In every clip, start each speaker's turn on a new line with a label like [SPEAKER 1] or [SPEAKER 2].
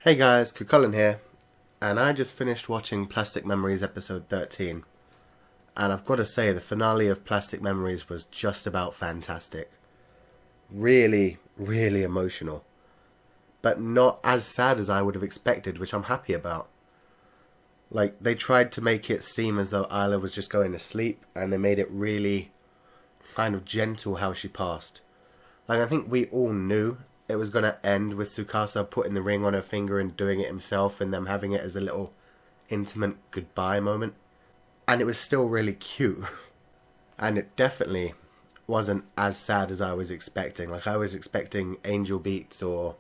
[SPEAKER 1] Hey guys, Kukulin here, and I just finished watching Plastic Memories episode 13, and I've got to say the finale of Plastic Memories was just about fantastic. Really, really emotional, but not as sad as I would have expected, which I'm happy about. Like, they tried to make it seem as though Isla was just going to sleep, and they made it really kind of gentle how she passed. Like, I think we all knew it was going to end with Tsukasa putting the ring on her finger and doing it himself and them having it as a little intimate goodbye moment. And it was still really cute. And it definitely wasn't as sad as I was expecting. Like, I was expecting Angel Beats or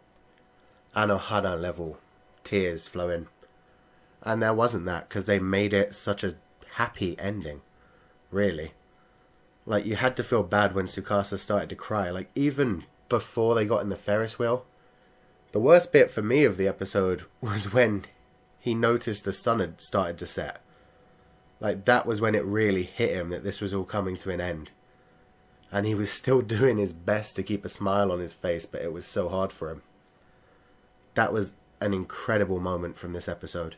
[SPEAKER 1] Anohana level tears flowing. And there wasn't that because they made it such a happy ending. Really. Like, you had to feel bad when Tsukasa started to cry. Like, even before they got in the Ferris wheel, the worst bit for me of the episode was when he noticed the sun had started to set. Like, that was when it really hit him that this was all coming to an end. And he was still doing his best to keep a smile on his face, but it was so hard for him. That was an incredible moment from this episode.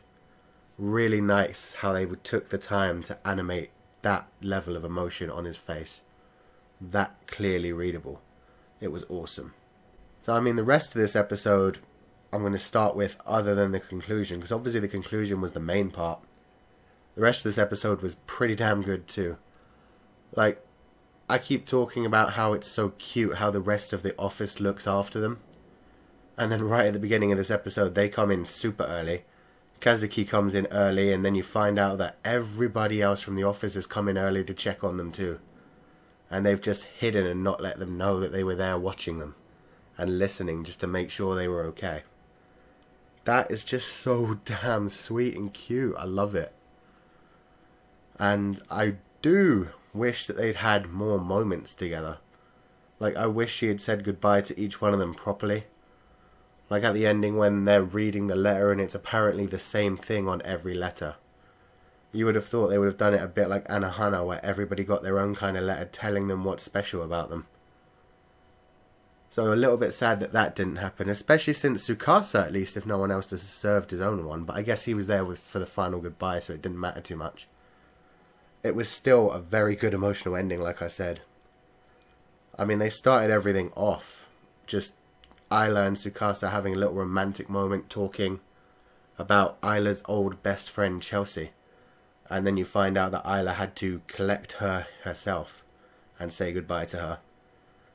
[SPEAKER 1] Really nice how they took the time to animate that level of emotion on his face. That clearly readable. It was awesome. So, I mean, the rest of this episode, I'm going to start with other than the conclusion, because obviously the conclusion was the main part. The rest of this episode was pretty damn good too. Like, I keep talking about how it's so cute how the rest of the office looks after them. And then right at the beginning of this episode, they come in super early. Kazuki comes in early, and then you find out that everybody else from the office has come in early to check on them too. And they've just hidden and not let them know that they were there watching them and listening just to make sure they were okay. That is just so damn sweet and cute. I love it. And I do wish that they'd had more moments together. Like, I wish she had said goodbye to each one of them properly. Like at the ending when they're reading the letter and it's apparently the same thing on every letter. You would have thought they would have done it a bit like Anohana, where everybody got their own kind of letter telling them what's special about them. So a little bit sad that that didn't happen, especially since Tsukasa, at least, if no one else deserved his own one. But I guess he was there for the final goodbye, so it didn't matter too much. It was still a very good emotional ending, like I said. I mean, they started everything off. Just Isla and Tsukasa having a little romantic moment talking about Isla's old best friend, Chelsea. And then you find out that Isla had to collect her herself and say goodbye to her.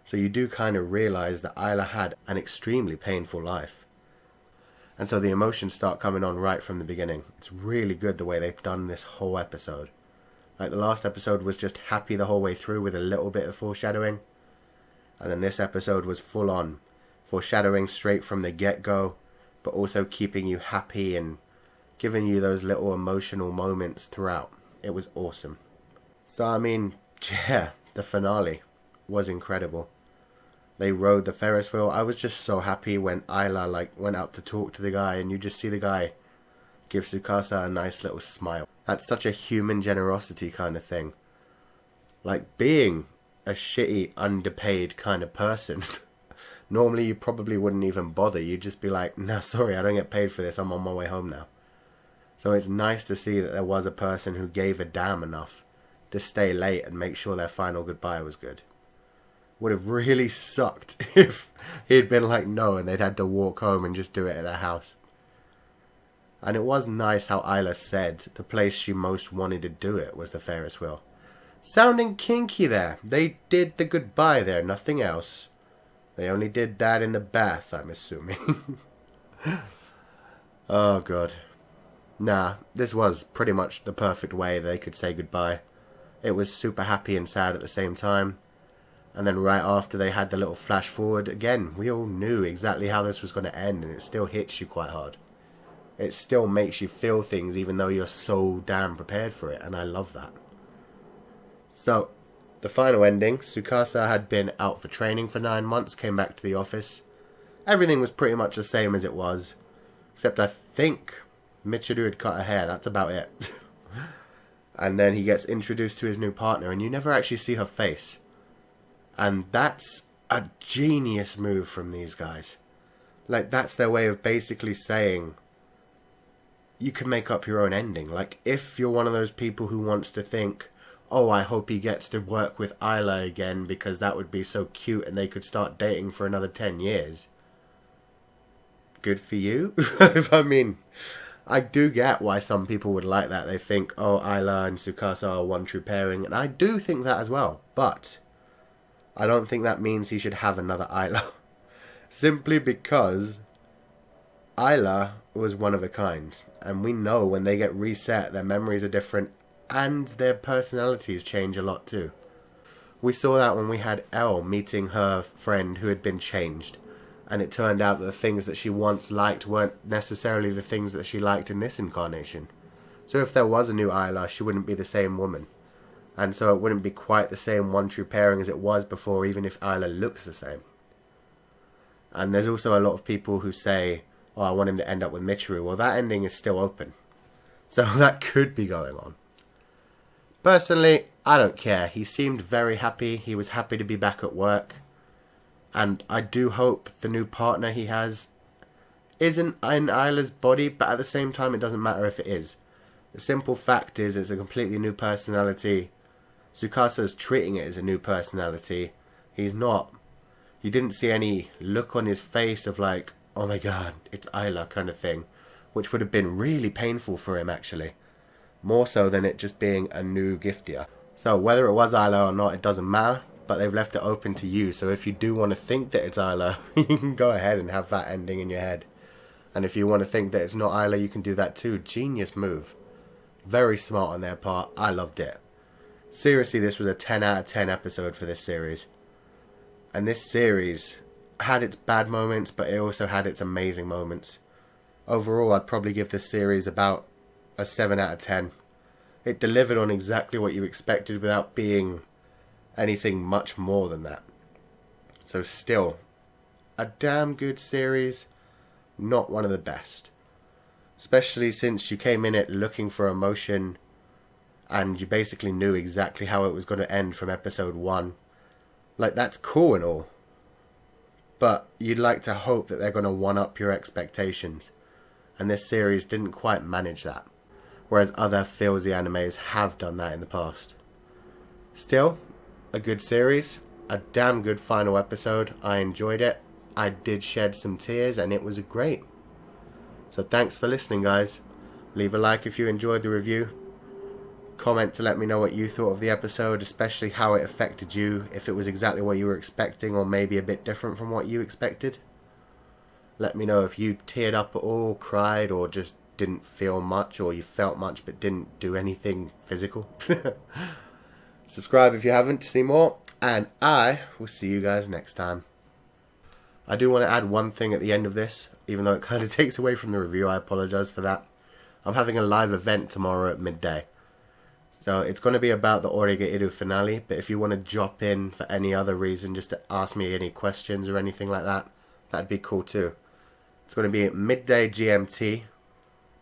[SPEAKER 1] So you do kind of realise that Isla had an extremely painful life. And so the emotions start coming on right from the beginning. It's really good the way they've done this whole episode. Like, the last episode was just happy the whole way through with a little bit of foreshadowing. And then this episode was full on foreshadowing straight from the get-go, but also keeping you happy and giving you those little emotional moments throughout. It was awesome. So, I mean, yeah, the finale was incredible. They rode the Ferris wheel. I was just so happy when Isla, went out to talk to the guy, and you just see the guy give Tsukasa a nice little smile. That's such a human generosity kind of thing. Like, being a shitty, underpaid kind of person. Normally, you probably wouldn't even bother. You'd just be like, nah, sorry, I don't get paid for this. I'm on my way home now. So it's nice to see that there was a person who gave a damn enough to stay late and make sure their final goodbye was good. Would have really sucked if he'd been like, no, and they'd had to walk home and just do it at their house. And it was nice how Isla said the place she most wanted to do it was the Ferris wheel. Sounding kinky there. They did the goodbye there, nothing else. They only did that in the bath, I'm assuming. Oh, God. Nah, this was pretty much the perfect way they could say goodbye. It was super happy and sad at the same time. And then right after they had the little flash forward, again, we all knew exactly how this was going to end, and it still hits you quite hard. It still makes you feel things even though you're so damn prepared for it, and I love that. So, the final ending, Tsukasa had been out for training for 9 months, came back to the office. Everything was pretty much the same as it was, except I think Michiru had cut her hair, that's about it. And then he gets introduced to his new partner, and you never actually see her face. And that's a genius move from these guys. Like, that's their way of basically saying you can make up your own ending. Like, if you're one of those people who wants to think, oh, I hope he gets to work with Isla again because that would be so cute and they could start dating for another 10 years. Good for you. I mean, I do get why some people would like that. They think, oh, Isla and Tsukasa are one true pairing. And I do think that as well. But I don't think that means he should have another Isla. Simply because Isla was one of a kind. And we know when they get reset, their memories are different. And their personalities change a lot too. We saw that when we had Elle meeting her friend who had been changed. And it turned out that the things that she once liked weren't necessarily the things that she liked in this incarnation. So if there was a new Isla, she wouldn't be the same woman. And so it wouldn't be quite the same one true pairing as it was before, even if Isla looks the same. And there's also a lot of people who say, oh, I want him to end up with Michiru. Well, that ending is still open. So that could be going on. Personally, I don't care. He seemed very happy. He was happy to be back at work. And I do hope the new partner he has isn't in Isla's body, but at the same time it doesn't matter if it is. The simple fact is it's a completely new personality. Tsukasa's treating it as a new personality. He's not. You didn't see any look on his face of like, oh my god, it's Isla kind of thing. Which would have been really painful for him actually. More so than it just being a new giftier. So whether it was Isla or not, it doesn't matter. But they've left it open to you. So if you do want to think that it's Isla, you can go ahead and have that ending in your head. And if you want to think that it's not Isla, you can do that too. Genius move. Very smart on their part. I loved it. Seriously, this was a 10 out of 10 episode for this series. And this series had its bad moments, but it also had its amazing moments. Overall, I'd probably give this series about a 7 out of 10. It delivered on exactly what you expected without being anything much more than that. So still, a damn good series, not one of the best. Especially since you came in it looking for emotion and you basically knew exactly how it was going to end from episode 1. Like, that's cool and all. But you'd like to hope that they're going to one-up your expectations. And this series didn't quite manage that. Whereas other feelsy animes have done that in the past. Still, a good series, a damn good final episode. I enjoyed it. I did shed some tears and it was great. So thanks for listening, guys. Leave a like if you enjoyed the review. Comment to let me know what you thought of the episode, especially how it affected you, if it was exactly what you were expecting or maybe a bit different from what you expected. Let me know if you teared up at all, cried, or just didn't feel much, or you felt much but didn't do anything physical. Subscribe if you haven't to see more, and I will see you guys next time. I do want to add one thing at the end of this, even though it kind of takes away from the review. I apologise for that. I'm having a live event tomorrow at midday. So it's going to be about the Orege Iru finale, but if you want to drop in for any other reason, just to ask me any questions or anything like that, that'd be cool too. It's going to be at midday GMT,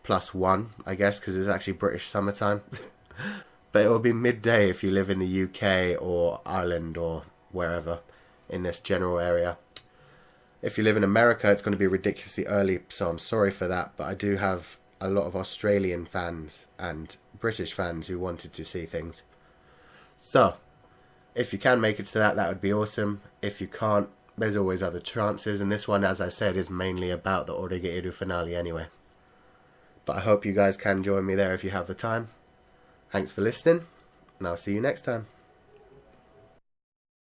[SPEAKER 1] +1, I guess, because it's actually British summertime. But it will be midday if you live in the UK or Ireland or wherever in this general area. If you live in America, it's going to be ridiculously early, so I'm sorry for that. But I do have a lot of Australian fans and British fans who wanted to see things. So, if you can make it to that, that would be awesome. If you can't, there's always other chances. And this one, as I said, is mainly about the Orege Iru finale anyway. But I hope you guys can join me there if you have the time. Thanks for listening, and I'll see you next time.